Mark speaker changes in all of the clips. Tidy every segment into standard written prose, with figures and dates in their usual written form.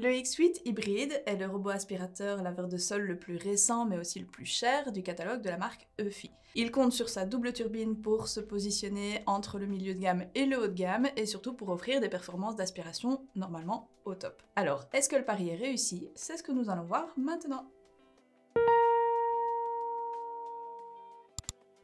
Speaker 1: Le X8 hybride est le robot aspirateur laveur de sol le plus récent mais aussi le plus cher du catalogue de la marque Eufy. Il compte sur sa double turbine pour se positionner entre le milieu de gamme et le haut de gamme et surtout pour offrir des performances d'aspiration normalement au top. Alors, est-ce que le pari est réussi? C'est ce que nous allons voir maintenant.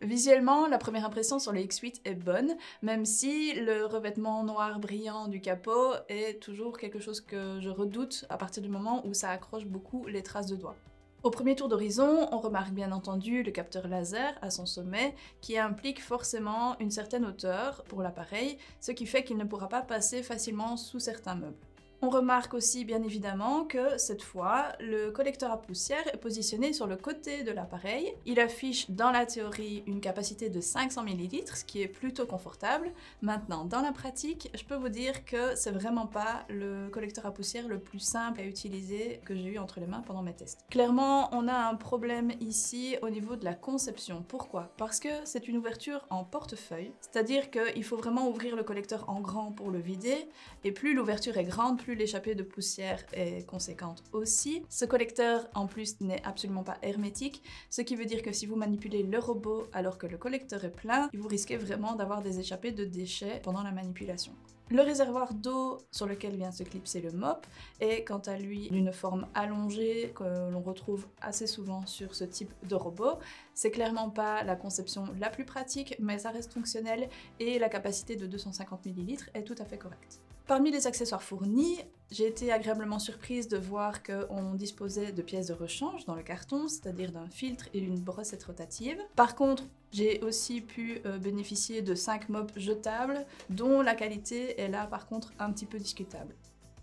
Speaker 1: Visuellement, la première impression sur le X8 est bonne, même si le revêtement noir brillant du capot est toujours quelque chose que je redoute à partir du moment où ça accroche beaucoup les traces de doigts. Au premier tour d'horizon, on remarque bien entendu le capteur laser à son sommet qui implique forcément une certaine hauteur pour l'appareil, ce qui fait qu'il ne pourra pas passer facilement sous certains meubles. On remarque aussi bien évidemment que cette fois, le collecteur à poussière est positionné sur le côté de l'appareil. Il affiche dans la théorie une capacité de 500 ml, ce qui est plutôt confortable. Maintenant, dans la pratique, je peux vous dire que c'est vraiment pas le collecteur à poussière le plus simple à utiliser que j'ai eu entre les mains pendant mes tests. Clairement, on a un problème ici au niveau de la conception. Pourquoi? Parce que c'est une ouverture en portefeuille, c'est-à-dire qu'il faut vraiment ouvrir le collecteur en grand pour le vider, et plus l'ouverture est grande, plus l'échappée de poussière est conséquente aussi. Ce collecteur en plus n'est absolument pas hermétique, ce qui veut dire que si vous manipulez le robot alors que le collecteur est plein, vous risquez vraiment d'avoir des échappées de déchets pendant la manipulation. Le réservoir d'eau sur lequel vient se clipser le mop est quant à lui d'une forme allongée que l'on retrouve assez souvent sur ce type de robot. C'est clairement pas la conception la plus pratique, mais ça reste fonctionnel et la capacité de 250 ml est tout à fait correcte. Parmi les accessoires fournis, j'ai été agréablement surprise de voir qu'on disposait de pièces de rechange dans le carton, c'est-à-dire d'un filtre et d'une brossette rotative. Par contre, j'ai aussi pu bénéficier de 5 mops jetables, dont la qualité est là par contre un petit peu discutable.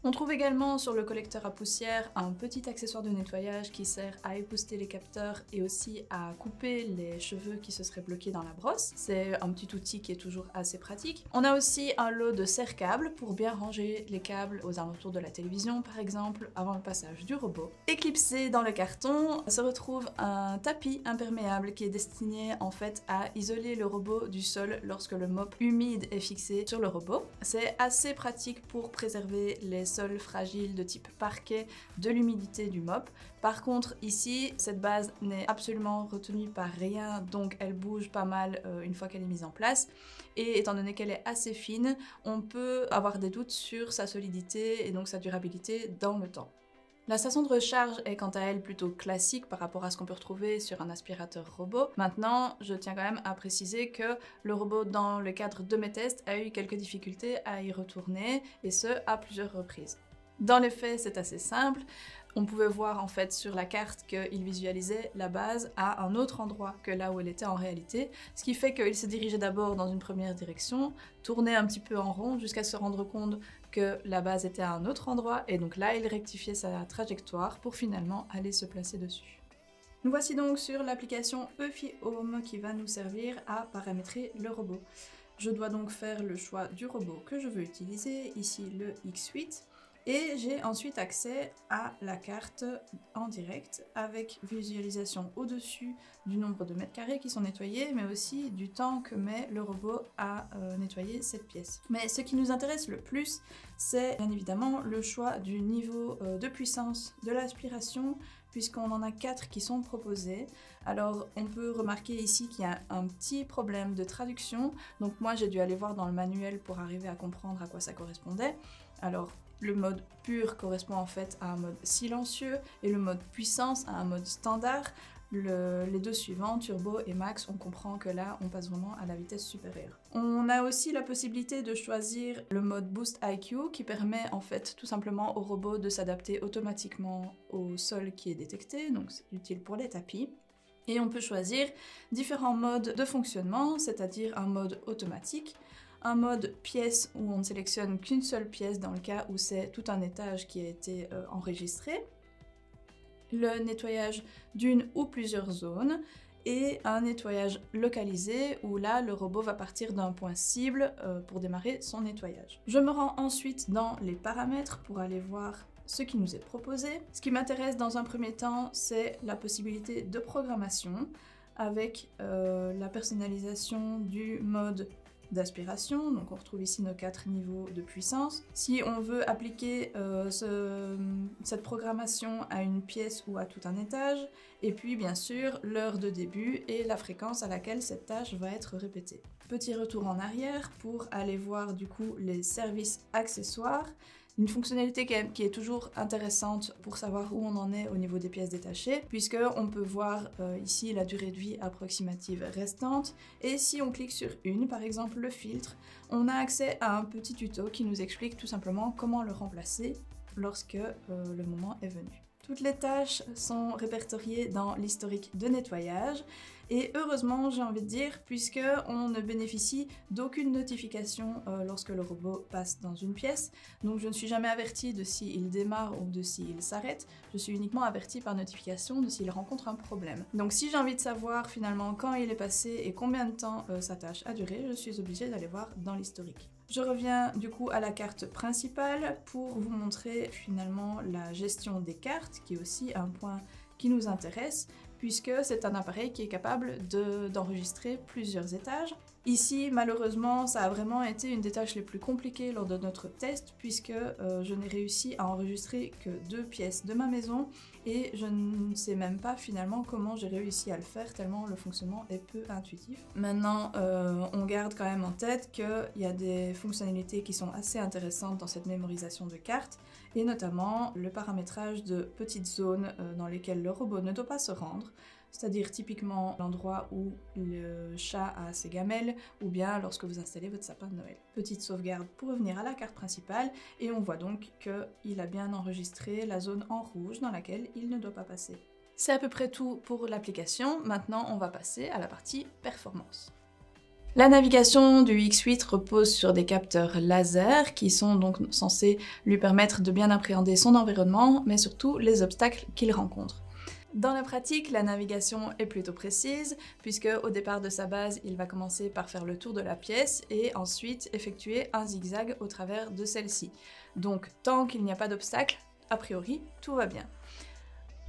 Speaker 1: On trouve également sur le collecteur à poussière un petit accessoire de nettoyage qui sert à épousseter les capteurs et aussi à couper les cheveux qui se seraient bloqués dans la brosse. C'est un petit outil qui est toujours assez pratique. On a aussi un lot de serre-câbles pour bien ranger les câbles aux alentours de la télévision par exemple avant le passage du robot. Éclipsé dans le carton se retrouve un tapis imperméable qui est destiné en fait à isoler le robot du sol lorsque le mop humide est fixé sur le robot. C'est assez pratique pour préserver les sols fragiles de type parquet de l'humidité du mop. Par contre ici, cette base n'est absolument retenue par rien, donc elle bouge pas mal une fois qu'elle est mise en place. Et étant donné qu'elle est assez fine, on peut avoir des doutes sur sa solidité et donc sa durabilité dans le temps. La station de recharge est quant à elle plutôt classique par rapport à ce qu'on peut retrouver sur un aspirateur robot. Maintenant, je tiens quand même à préciser que le robot, dans le cadre de mes tests, a eu quelques difficultés à y retourner, et ce, à plusieurs reprises. Dans les faits, c'est assez simple. On pouvait voir en fait sur la carte qu'il visualisait la base à un autre endroit que là où elle était en réalité, ce qui fait qu'il se dirigeait d'abord dans une première direction, tournait un petit peu en rond jusqu'à se rendre compte que la base était à un autre endroit, et donc là il rectifiait sa trajectoire pour finalement aller se placer dessus. Nous voici donc sur l'application Eufy Home qui va nous servir à paramétrer le robot. Je dois donc faire le choix du robot que je veux utiliser, ici le X8, et j'ai ensuite accès à la carte en direct avec visualisation au-dessus du nombre de mètres carrés qui sont nettoyés, mais aussi du temps que met le robot à nettoyer cette pièce. Mais ce qui nous intéresse le plus, c'est bien évidemment le choix du niveau de puissance de l'aspiration, puisqu'on en a 4 qui sont proposés. Alors on peut remarquer ici qu'il y a un petit problème de traduction, donc moi j'ai dû aller voir dans le manuel pour arriver à comprendre à quoi ça correspondait. Alors le mode pur correspond en fait à un mode silencieux et le mode puissance à un mode standard. Les deux suivants, turbo et max, on comprend que là on passe vraiment à la vitesse supérieure. On a aussi la possibilité de choisir le mode Boost IQ qui permet en fait tout simplement au robot de s'adapter automatiquement au sol qui est détecté, donc c'est utile pour les tapis. Et on peut choisir différents modes de fonctionnement, c'est-à-dire un mode automatique, un mode pièce où on ne sélectionne qu'une seule pièce dans le cas où c'est tout un étage qui a été enregistré, le nettoyage d'une ou plusieurs zones, et un nettoyage localisé où là le robot va partir d'un point cible pour démarrer son nettoyage. Je me rends ensuite dans les paramètres pour aller voir ce qui nous est proposé. Ce qui m'intéresse dans un premier temps, c'est la possibilité de programmation avec la personnalisation du mode d'aspiration, donc on retrouve ici nos 4 niveaux de puissance. Si on veut appliquer cette programmation à une pièce ou à tout un étage, et puis bien sûr l'heure de début et la fréquence à laquelle cette tâche va être répétée. Petit retour en arrière pour aller voir du coup les services accessoires. Une fonctionnalité qui est toujours intéressante pour savoir où on en est au niveau des pièces détachées, puisque on peut voir ici la durée de vie approximative restante, et si on clique sur une, par exemple le filtre, on a accès à un petit tuto qui nous explique tout simplement comment le remplacer lorsque le moment est venu. Toutes les tâches sont répertoriées dans l'historique de nettoyage, et heureusement j'ai envie de dire, puisque on ne bénéficie d'aucune notification lorsque le robot passe dans une pièce, donc je ne suis jamais avertie de s'il démarre ou de s'il s'arrête, je suis uniquement avertie par notification de s'il rencontre un problème. Donc si j'ai envie de savoir finalement quand il est passé et combien de temps sa tâche a duré, je suis obligée d'aller voir dans l'historique. Je reviens du coup à la carte principale pour vous montrer finalement la gestion des cartes, qui est aussi un point qui nous intéresse, puisque c'est un appareil qui est capable d'enregistrer plusieurs étages. Ici, malheureusement, ça a vraiment été une des tâches les plus compliquées lors de notre test, puisque je n'ai réussi à enregistrer que 2 pièces de ma maison, et je ne sais même pas finalement comment j'ai réussi à le faire, tellement le fonctionnement est peu intuitif. Maintenant, on garde quand même en tête qu'il y a des fonctionnalités qui sont assez intéressantes dans cette mémorisation de cartes, et notamment le paramétrage de petites zones dans lesquelles le robot ne doit pas se rendre, c'est-à-dire typiquement l'endroit où le chat a ses gamelles, ou bien lorsque vous installez votre sapin de Noël. Petite sauvegarde pour revenir à la carte principale, et on voit donc qu'il a bien enregistré la zone en rouge dans laquelle il ne doit pas passer. C'est à peu près tout pour l'application, maintenant on va passer à la partie performance. La navigation du X8 repose sur des capteurs laser qui sont donc censés lui permettre de bien appréhender son environnement, mais surtout les obstacles qu'il rencontre. Dans la pratique, la navigation est plutôt précise, puisque au départ de sa base, il va commencer par faire le tour de la pièce et ensuite effectuer un zigzag au travers de celle-ci. Donc tant qu'il n'y a pas d'obstacle, a priori, tout va bien.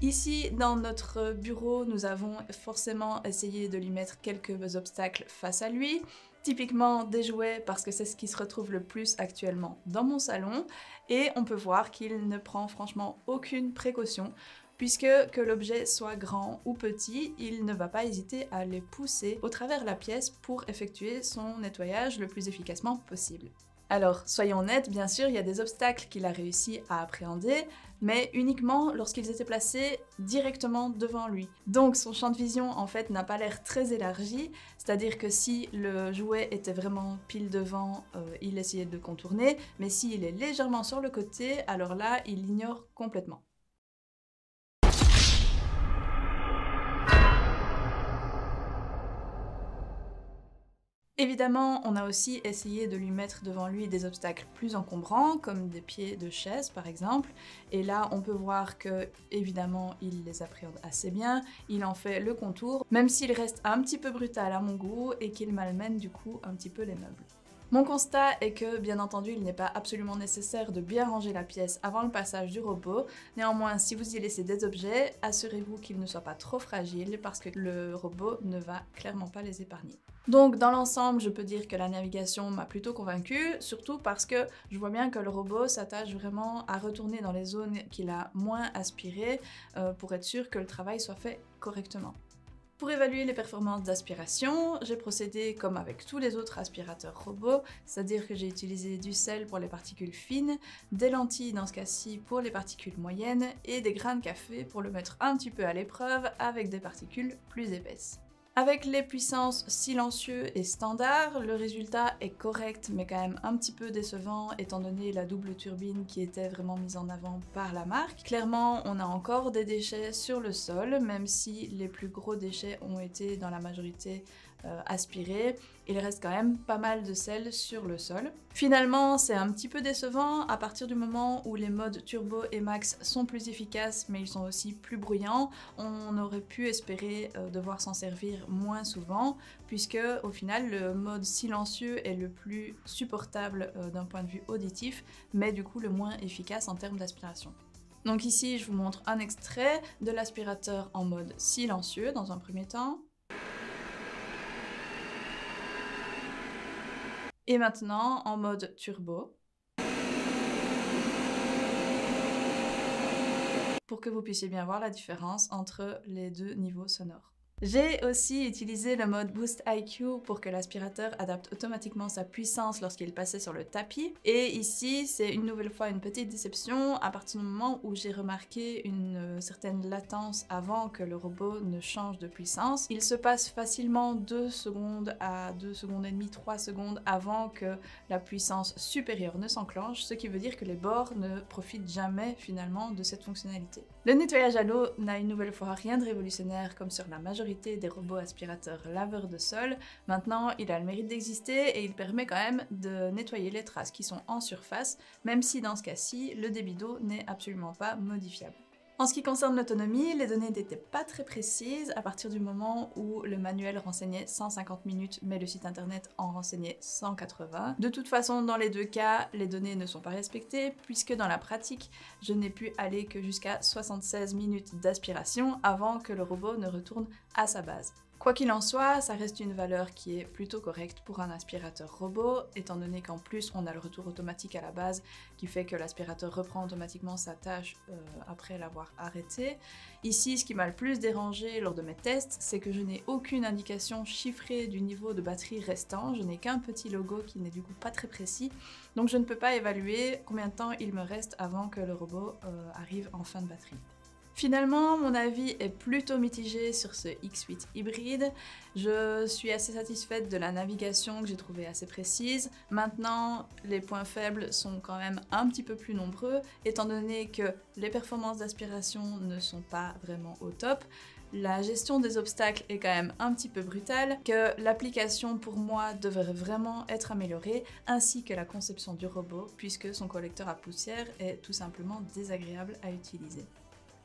Speaker 1: Ici, dans notre bureau, nous avons forcément essayé de lui mettre quelques obstacles face à lui. Typiquement des jouets, parce que c'est ce qui se retrouve le plus actuellement dans mon salon. Et on peut voir qu'il ne prend franchement aucune précaution, puisque que l'objet soit grand ou petit, il ne va pas hésiter à les pousser au travers la pièce pour effectuer son nettoyage le plus efficacement possible. Alors, soyons honnêtes, bien sûr, il y a des obstacles qu'il a réussi à appréhender, mais uniquement lorsqu'ils étaient placés directement devant lui. Donc son champ de vision, en fait, n'a pas l'air très élargi, c'est-à-dire que si le jouet était vraiment pile devant, il essayait de le contourner, mais s'il est légèrement sur le côté, alors là, il l'ignore complètement. Évidemment, on a aussi essayé de lui mettre devant lui des obstacles plus encombrants, comme des pieds de chaise par exemple, et là on peut voir que, évidemment, il les appréhende assez bien, il en fait le contour, même s'il reste un petit peu brutal à mon goût et qu'il malmène du coup un petit peu les meubles. Mon constat est que, bien entendu, il n'est pas absolument nécessaire de bien ranger la pièce avant le passage du robot. Néanmoins, si vous y laissez des objets, assurez-vous qu'ils ne soient pas trop fragiles parce que le robot ne va clairement pas les épargner. Donc dans l'ensemble, je peux dire que la navigation m'a plutôt convaincue, surtout parce que je vois bien que le robot s'attache vraiment à retourner dans les zones qu'il a moins aspirées pour être sûr que le travail soit fait correctement. Pour évaluer les performances d'aspiration, j'ai procédé comme avec tous les autres aspirateurs robots, c'est-à-dire que j'ai utilisé du sel pour les particules fines, des lentilles dans ce cas-ci pour les particules moyennes et des grains de café pour le mettre un petit peu à l'épreuve avec des particules plus épaisses. Avec les puissances silencieux et standard, le résultat est correct mais quand même un petit peu décevant étant donné la double turbine qui était vraiment mise en avant par la marque. Clairement, on a encore des déchets sur le sol, même si les plus gros déchets ont été dans la majorité aspirés, il reste quand même pas mal de sel sur le sol. Finalement, c'est un petit peu décevant à partir du moment où les modes Turbo et Max sont plus efficaces mais ils sont aussi plus bruyants. On aurait pu espérer devoir s'en servir moins souvent puisque au final le mode silencieux est le plus supportable d'un point de vue auditif mais du coup le moins efficace en termes d'aspiration. Donc ici je vous montre un extrait de l'aspirateur en mode silencieux dans un premier temps. Et maintenant, en mode turbo, pour que vous puissiez bien voir la différence entre les deux niveaux sonores. J'ai aussi utilisé le mode Boost IQ pour que l'aspirateur adapte automatiquement sa puissance lorsqu'il passait sur le tapis. Et ici, c'est une nouvelle fois une petite déception à partir du moment où j'ai remarqué une certaine latence avant que le robot ne change de puissance. Il se passe facilement 2 secondes à 2 secondes et demie, 3 secondes avant que la puissance supérieure ne s'enclenche, ce qui veut dire que les bords ne profitent jamais finalement de cette fonctionnalité. Le nettoyage à l'eau n'a une nouvelle fois rien de révolutionnaire comme sur la majorité des robots aspirateurs laveurs de sol. Maintenant, il a le mérite d'exister et il permet quand même de nettoyer les traces qui sont en surface, même si dans ce cas-ci, le débit d'eau n'est absolument pas modifiable. En ce qui concerne l'autonomie, les données n'étaient pas très précises à partir du moment où le manuel renseignait 150 minutes mais le site internet en renseignait 180. De toute façon, dans les deux cas, les données ne sont pas respectées puisque dans la pratique, je n'ai pu aller que jusqu'à 76 minutes d'aspiration avant que le robot ne retourne à sa base. Quoi qu'il en soit, ça reste une valeur qui est plutôt correcte pour un aspirateur robot, étant donné qu'en plus on a le retour automatique à la base qui fait que l'aspirateur reprend automatiquement sa tâche après l'avoir arrêté. Ici, ce qui m'a le plus dérangé lors de mes tests, c'est que je n'ai aucune indication chiffrée du niveau de batterie restant, je n'ai qu'un petit logo qui n'est du coup pas très précis, donc je ne peux pas évaluer combien de temps il me reste avant que le robot arrive en fin de batterie. Finalement, mon avis est plutôt mitigé sur ce X8 hybride. Je suis assez satisfaite de la navigation que j'ai trouvée assez précise. Maintenant, les points faibles sont quand même un petit peu plus nombreux, étant donné que les performances d'aspiration ne sont pas vraiment au top. La gestion des obstacles est quand même un petit peu brutale, que l'application pour moi devrait vraiment être améliorée, ainsi que la conception du robot, puisque son collecteur à poussière est tout simplement désagréable à utiliser.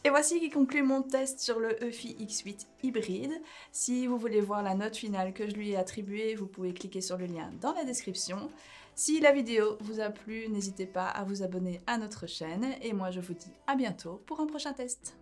Speaker 1: Et voici qui conclut mon test sur le Eufy X8 hybride. Si vous voulez voir la note finale que je lui ai attribuée, vous pouvez cliquer sur le lien dans la description. Si la vidéo vous a plu, n'hésitez pas à vous abonner à notre chaîne et moi je vous dis à bientôt pour un prochain test.